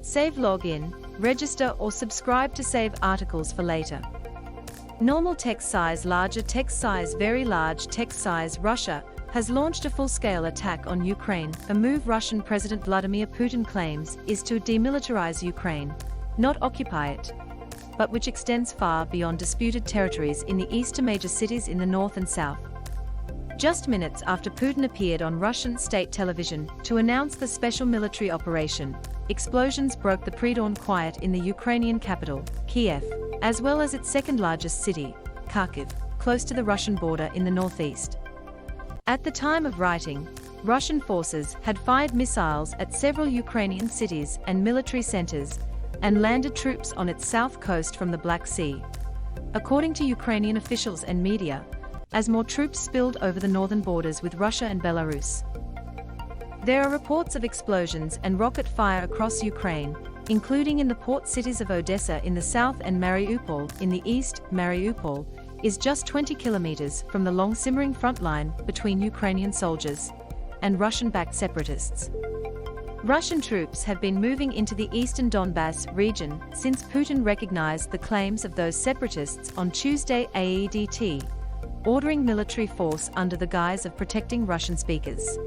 Save login, register or subscribe to save articles for later. Normal text size, larger text size, very large text size. Russia has launched a full-scale attack on Ukraine, a move Russian President Vladimir Putin claims is to demilitarize Ukraine, not occupy it, but which extends far beyond disputed territories in the east to major cities in the north and south. Just minutes after Putin appeared on Russian state television to announce the special military operation, explosions broke the pre-dawn quiet in the Ukrainian capital, Kiev, as well as its second-largest city, Kharkiv, close to the Russian border in the northeast. At the time of writing, Russian forces had fired missiles at several Ukrainian cities and military centers and landed troops on its south coast from the Black Sea, according to Ukrainian officials and media, as more troops spilled over the northern borders with Russia and Belarus. There are reports of explosions and rocket fire across Ukraine, including in the port cities of Odessa in the south and Mariupol in the east. Mariupol is just 20 kilometers from the long simmering front line between Ukrainian soldiers and Russian-backed separatists. Russian troops have been moving into the eastern Donbas region since Putin recognized the claims of those separatists on Tuesday AEDT, ordering military force under the guise of protecting Russian speakers.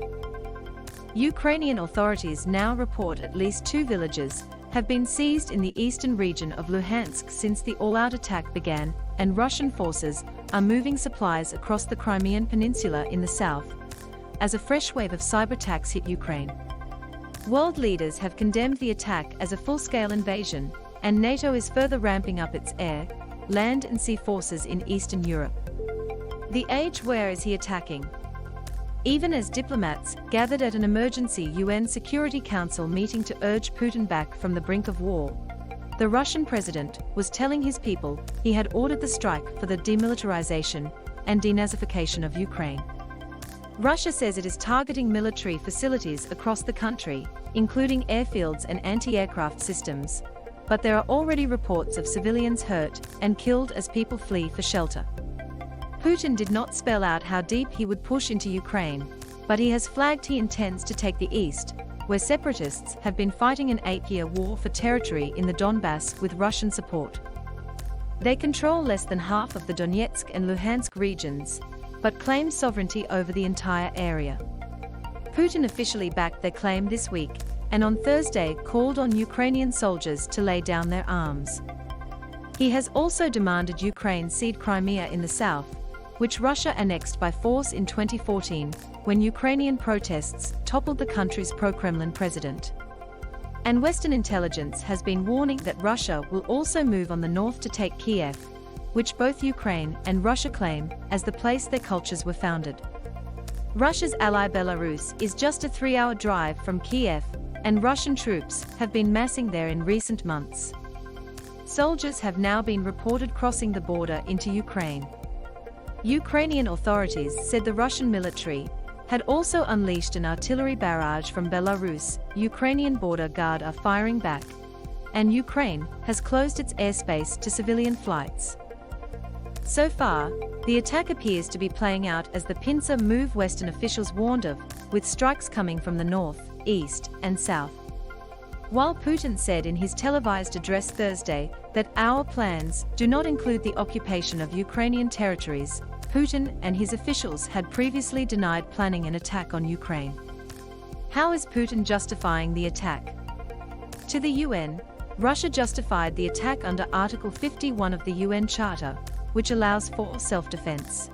Ukrainian authorities now report at least 2 villages have been seized in the eastern region of Luhansk since the all-out attack began, and Russian forces are moving supplies across the Crimean Peninsula in the south, as a fresh wave of cyber-attacks hit Ukraine. World leaders have condemned the attack as a full-scale invasion, and NATO is further ramping up its air, land and sea forces in Eastern Europe. The Age: where is he attacking? Even as diplomats gathered at an emergency UN Security Council meeting to urge Putin back from the brink of war, the Russian president was telling his people he had ordered the strike for the demilitarization and denazification of Ukraine. Russia says it is targeting military facilities across the country, including airfields and anti-aircraft systems, but there are already reports of civilians hurt and killed as people flee for shelter. Putin did not spell out how deep he would push into Ukraine, but he has flagged he intends to take the east, where separatists have been fighting an 8-year war for territory in the Donbas with Russian support. They control less than half of the Donetsk and Luhansk regions, but claim sovereignty over the entire area. Putin officially backed their claim this week, and on Thursday called on Ukrainian soldiers to lay down their arms. He has also demanded Ukraine cede Crimea in the south, which Russia annexed by force in 2014 when Ukrainian protests toppled the country's pro-Kremlin president. And Western intelligence has been warning that Russia will also move on the north to take Kiev, which both Ukraine and Russia claim as the place their cultures were founded. Russia's ally Belarus is just a 3-hour drive from Kiev, and Russian troops have been massing there in recent months. Soldiers have now been reported crossing the border into Ukraine. Ukrainian authorities said the Russian military had also unleashed an artillery barrage from Belarus. Ukrainian border guard are firing back, and Ukraine has closed its airspace to civilian flights. So far, the attack appears to be playing out as the pincer move Western officials warned of, with strikes coming from the north, east, and south. While Putin said in his televised address Thursday that our plans do not include the occupation of Ukrainian territories, Putin and his officials had previously denied planning an attack on Ukraine. How is Putin justifying the attack? To the UN, Russia justified the attack under Article 51 of the UN Charter, which allows for self-defense.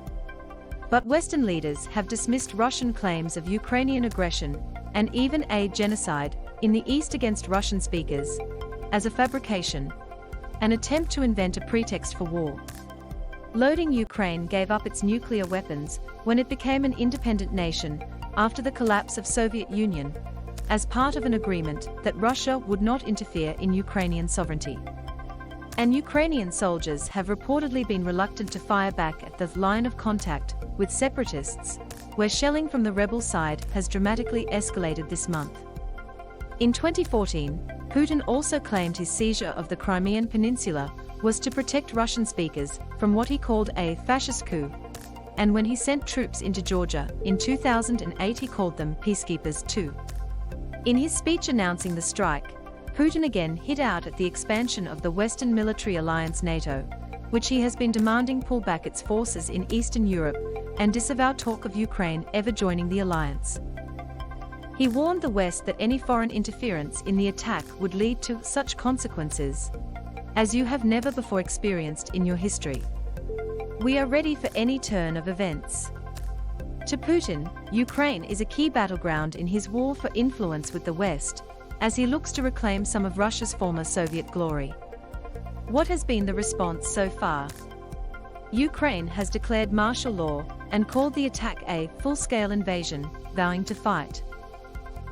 But Western leaders have dismissed Russian claims of Ukrainian aggression and even a genocide in the east against Russian speakers as a fabrication, an attempt to invent a pretext for war. Loading Ukraine gave up its nuclear weapons when it became an independent nation after the collapse of Soviet Union, as part of an agreement that Russia would not interfere in Ukrainian sovereignty. And Ukrainian soldiers have reportedly been reluctant to fire back at the line of contact with separatists, where shelling from the rebel side has dramatically escalated this month. In 2014, Putin also claimed his seizure of the Crimean Peninsula was to protect Russian speakers from what he called a fascist coup, and when he sent troops into Georgia in 2008 he called them peacekeepers too. In his speech announcing the strike, Putin again hit out at the expansion of the Western military alliance NATO, which he has been demanding pull back its forces in Eastern Europe and disavow talk of Ukraine ever joining the alliance. He warned the West that any foreign interference in the attack would lead to such consequences as you have never before experienced in your history. We are ready for any turn of events. To Putin, Ukraine is a key battleground in his war for influence with the West, as he looks to reclaim some of Russia's former Soviet glory. What has been the response so far? Ukraine has declared martial law and called the attack a full-scale invasion, vowing to fight.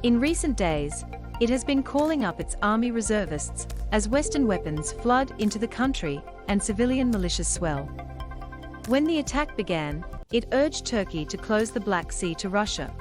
In recent days, it has been calling up its army reservists as Western weapons flood into the country and civilian militias swell. When the attack began, it urged Turkey to close the Black Sea to Russia,